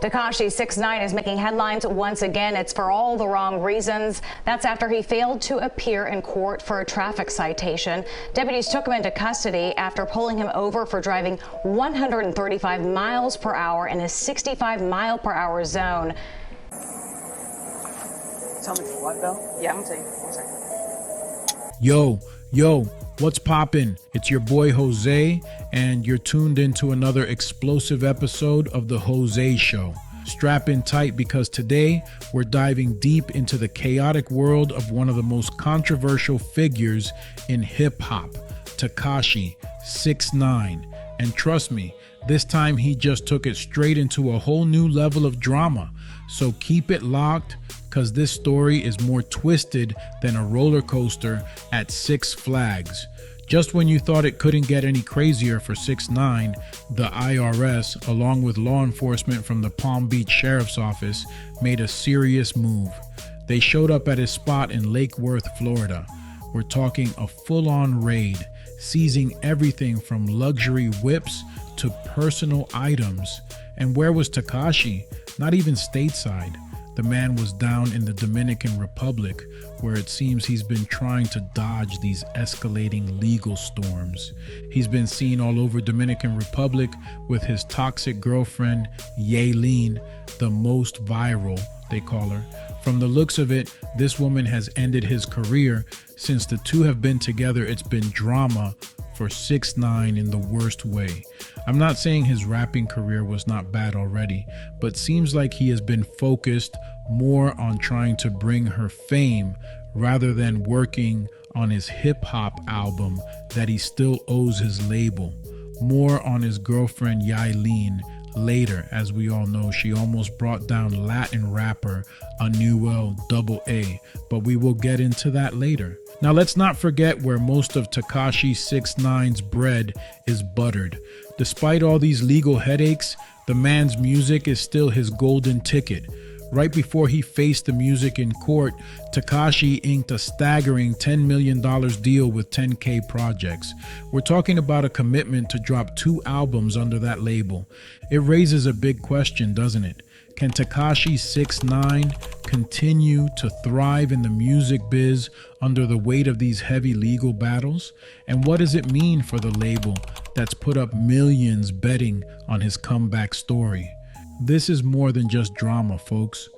Tekashi 6ix9ine is making headlines once again. It's for all the wrong reasons. That's after he failed to appear in court for a traffic citation. Deputies took him into custody after pulling him over for driving 135 miles per hour in a 65-mile-per-hour zone. Tell me for what, Bill? Yeah, I'm gonna tell you. 1 second. Yo, what's poppin'? It's your boy Jose, and you're tuned into another explosive episode of The Jose Show. Strap in tight because today we're diving deep into the chaotic world of one of the most controversial figures in hip-hop, Tekashi 6ix9ine. And trust me, this time he just took it straight into a whole new level of drama. So keep it locked, because this story is more twisted than a roller coaster at Six Flags. Just when you thought it couldn't get any crazier for 6ix9ine, the IRS, along with law enforcement from the Palm Beach Sheriff's Office, made a serious move. They showed up at his spot in Lake Worth, Florida. We're talking a full-on raid, seizing everything from luxury whips to personal items. And where was Tekashi? Not even stateside. The man was down in the Dominican Republic, where it seems he's been trying to dodge these escalating legal storms. He's been seen all over Dominican Republic with his toxic girlfriend, Yailin, the most viral, they call her. From the looks of it, this woman has ended his career. Since the two have been together, it's been drama for 6ix9ine in the worst way. I'm not saying his rapping career was not bad already, but seems like he has been focused more on trying to bring her fame rather than working on his hip-hop album that he still owes his label. More on his girlfriend Yailin later. As we all know, she almost brought down Latin rapper Anuel AA, but we will get into that later. Now let's not forget where most of Tekashi 6ix9ine's bread is buttered. Despite all these legal headaches, the man's music is still his golden ticket. Right before he faced the music in court, Tekashi inked a staggering $10 million deal with 10K Projects. We're talking about a commitment to drop 2 albums under that label. It raises a big question, doesn't it? Can Tekashi 6ix9ine continue to thrive in the music biz under the weight of these heavy legal battles? And what does it mean for the label that's put up millions betting on his comeback story? This is more than just drama, folks.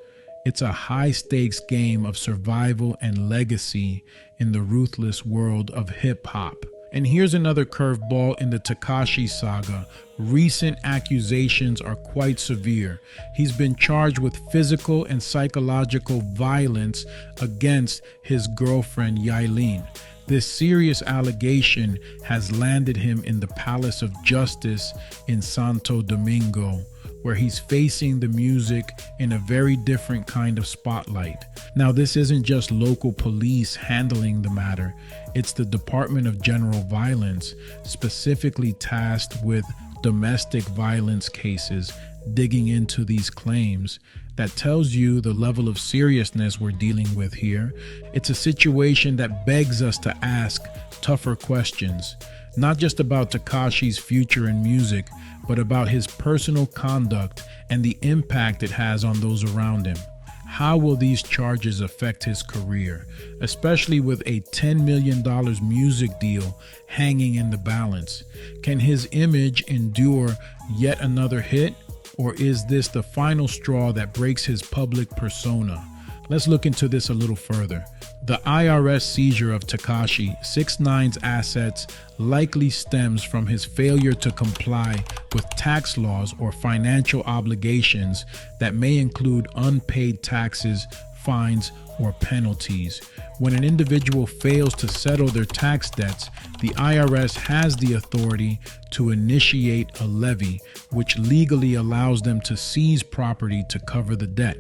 It's a high-stakes game of survival and legacy in the ruthless world of hip-hop. And here's another curveball in the Tekashi saga. Recent accusations are quite severe. He's been charged with physical and psychological violence against his girlfriend Yailin. This serious allegation has landed him in the Palace of Justice in Santo Domingo, where he's facing the music in a very different kind of spotlight. Now, this isn't just local police handling the matter. It's the Department of General Violence, specifically tasked with domestic violence cases, digging into these claims. That tells you the level of seriousness we're dealing with here. It's a situation that begs us to ask tougher questions, not just about Tekashi's future in music, but about his personal conduct and the impact it has on those around him. How will these charges affect his career, especially with a $10 million music deal hanging in the balance? Can his image endure yet another hit, or is this the final straw that breaks his public persona? Let's look into this a little further. The IRS seizure of Tekashi 6ix9ine's assets likely stems from his failure to comply with tax laws or financial obligations that may include unpaid taxes, fines, or penalties. When an individual fails to settle their tax debts, the IRS has the authority to initiate a levy, which legally allows them to seize property to cover the debt.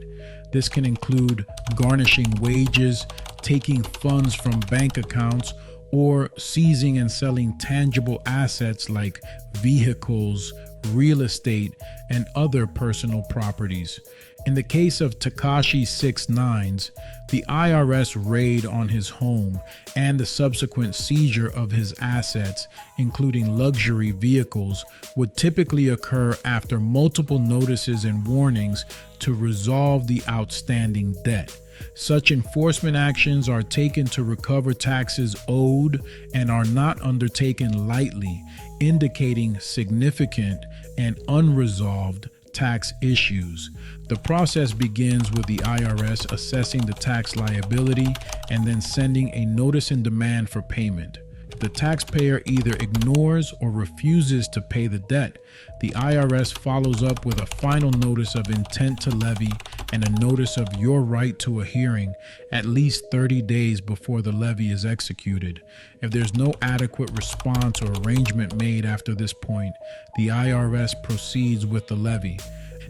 This can include garnishing wages, taking funds from bank accounts, or seizing and selling tangible assets like vehicles, real estate, and other personal properties. In the case of Tekashi 6ix9ine's, the IRS raid on his home and the subsequent seizure of his assets, including luxury vehicles, would typically occur after multiple notices and warnings to resolve the outstanding debt. Such enforcement actions are taken to recover taxes owed and are not undertaken lightly, indicating significant and unresolved tax issues. The process begins with the IRS assessing the tax liability and then sending a notice in demand for payment. If the taxpayer either ignores or refuses to pay the debt, the IRS follows up with a final notice of intent to levy and a notice of your right to a hearing at least 30 days before the levy is executed. If there's no adequate response or arrangement made after this point, the IRS proceeds with the levy.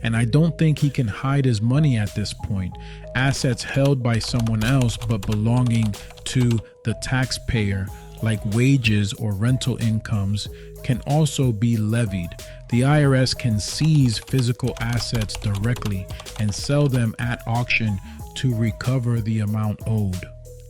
And I don't think he can hide his money at this point. Assets held by someone else but belonging to the taxpayer, like wages or rental incomes, can also be levied. The IRS can seize physical assets directly and sell them at auction to recover the amount owed.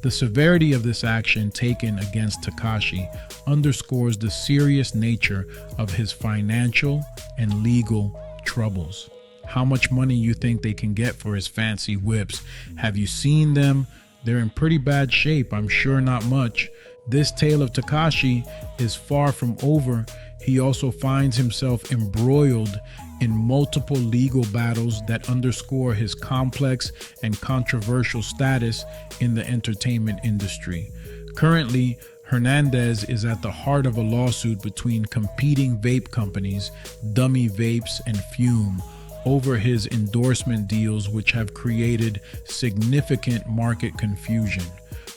The severity of this action taken against Tekashi underscores the serious nature of his financial and legal troubles. How much money you think they can get for his fancy whips? Have you seen them? They're in pretty bad shape, I'm sure not much. This tale of Tekashi is far from over. He also finds himself embroiled in multiple legal battles that underscore his complex and controversial status in the entertainment industry. Currently, Hernandez is at the heart of a lawsuit between competing vape companies, Dummy Vapes and Fume, over his endorsement deals, which have created significant market confusion.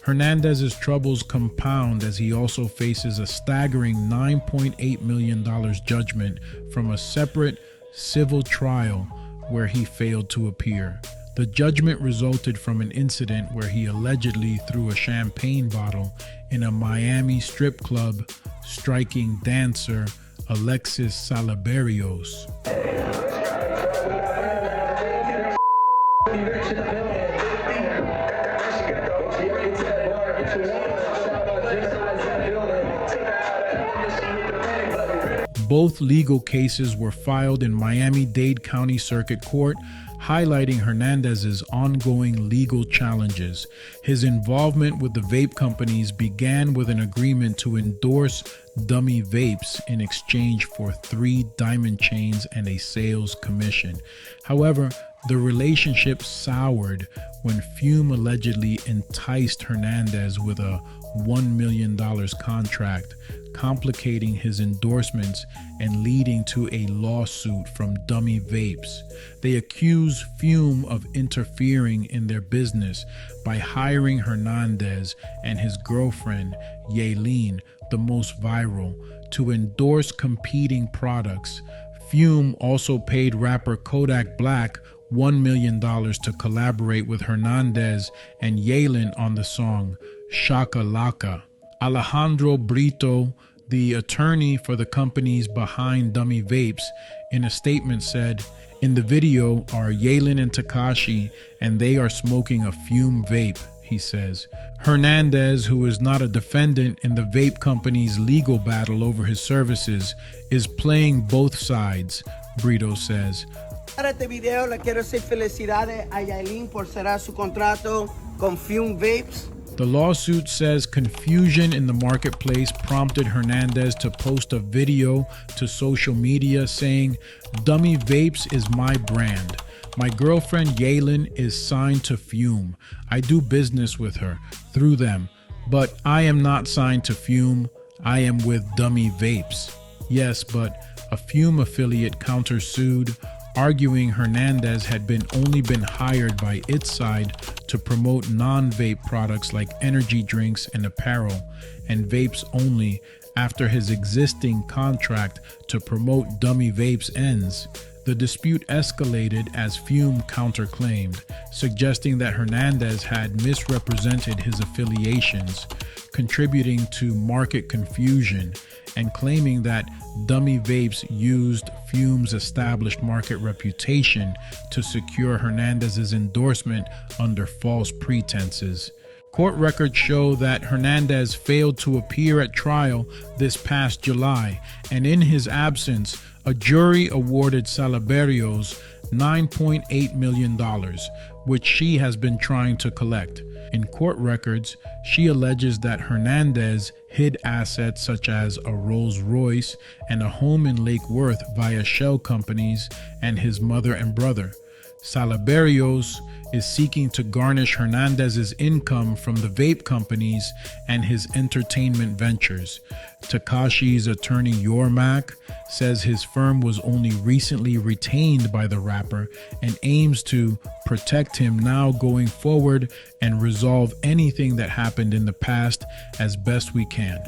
Hernandez's troubles compound as he also faces a staggering $9.8 million judgment from a separate civil trial where he failed to appear. The judgment resulted from an incident where he allegedly threw a champagne bottle in a Miami strip club, striking dancer Alexis Salaberios. Both legal cases were filed in Miami-Dade County Circuit Court, highlighting Hernandez's ongoing legal challenges. His involvement with the vape companies began with an agreement to endorse Dummy Vapes in exchange for 3 diamond chains and a sales commission. However, the relationship soured when Fume allegedly enticed Hernandez with a $1 million contract, complicating his endorsements and leading to a lawsuit from Dummy Vapes. They accuse Fume of interfering in their business by hiring Hernandez and his girlfriend, Yaylene, the most viral, to endorse competing products. Fume also paid rapper Kodak Black $1 million to collaborate with Hernandez and Yaylin on the song Shaka Laka. Alejandro Brito, the attorney for the companies behind Dummy Vapes, in a statement said, "In the video are Yaylin and Tekashi, and they are smoking a Fume vape," he says. Hernandez, who is not a defendant in the vape company's legal battle over his services, is playing both sides, Brito says. Para este video le quiero decir felicidades a Yaylin por cerrar su contrato con Fume Vapes. The lawsuit says confusion in the marketplace prompted Hernandez to post a video to social media saying, "Dummy Vapes is my brand. My girlfriend Yaylin is signed to Fume. I do business with her through them, but I am not signed to Fume. I am with Dummy Vapes." Yes, but a Fume affiliate countersued, arguing Hernandez had only been hired by its side to promote non-vape products like energy drinks and apparel, and vapes only after his existing contract to promote Dummy Vapes ends. The dispute escalated as Fume counterclaimed, suggesting that Hernandez had misrepresented his affiliations, contributing to market confusion, and claiming that dummy vapes used Fume's established market reputation to secure Hernandez's endorsement under false pretenses. Court records show that Hernandez failed to appear at trial this past July, and in his absence, a jury awarded Salaberios $9.8 million, which she has been trying to collect. In court records, she alleges that Hernandez hid assets such as a Rolls-Royce and a home in Lake Worth via shell companies and his mother and brother. Salaberios is seeking to garnish Hernandez's income from the vape companies and his entertainment ventures. Tekashi's attorney Yormak says his firm was only recently retained by the rapper and aims to protect him now going forward and resolve anything that happened in the past as best we can.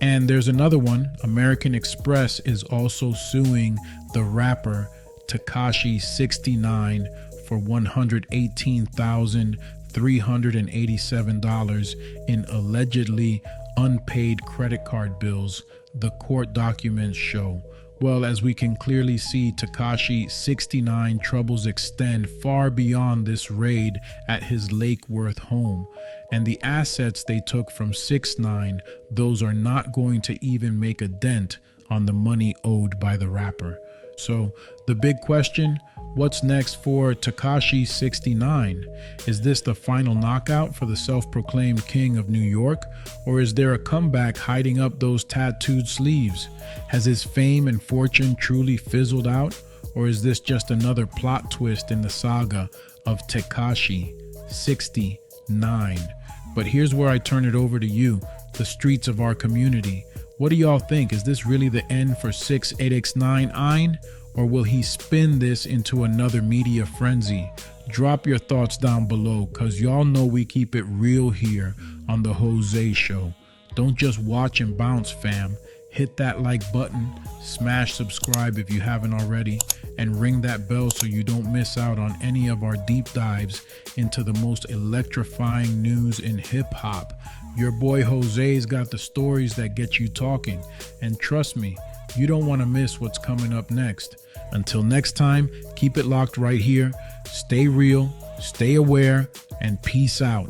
And there's another one. American Express is also suing the rapper Tekashi 6ix9ine for $118,387 in allegedly unpaid credit card bills, the court documents show. Well, as we can clearly see, Tekashi 6ix9ine troubles extend far beyond this raid at his Lake Worth home. And the assets they took from 6ix9ine, those are not going to even make a dent on the money owed by the rapper. So the big question, what's next for Tekashi 6ix9ine? Is this the final knockout for the self-proclaimed king of New York? Or is there a comeback hiding up those tattooed sleeves? Has his fame and fortune truly fizzled out? Or is this just another plot twist in the saga of Tekashi 6ix9ine? But here's where I turn it over to you, the streets of our community. What do y'all think? Is this really the end for 6ix9ine? Or will he spin this into another media frenzy? Drop your thoughts down below, cause y'all know we keep it real here on the Jose Show. Don't just watch and bounce, fam. Hit that like button, smash subscribe if you haven't already, and ring that bell so you don't miss out on any of our deep dives into the most electrifying news in hip-hop. Your boy Jose's got the stories that get you talking, and trust me, you don't want to miss what's coming up next. Until next time, keep it locked right here. Stay real, stay aware, and peace out.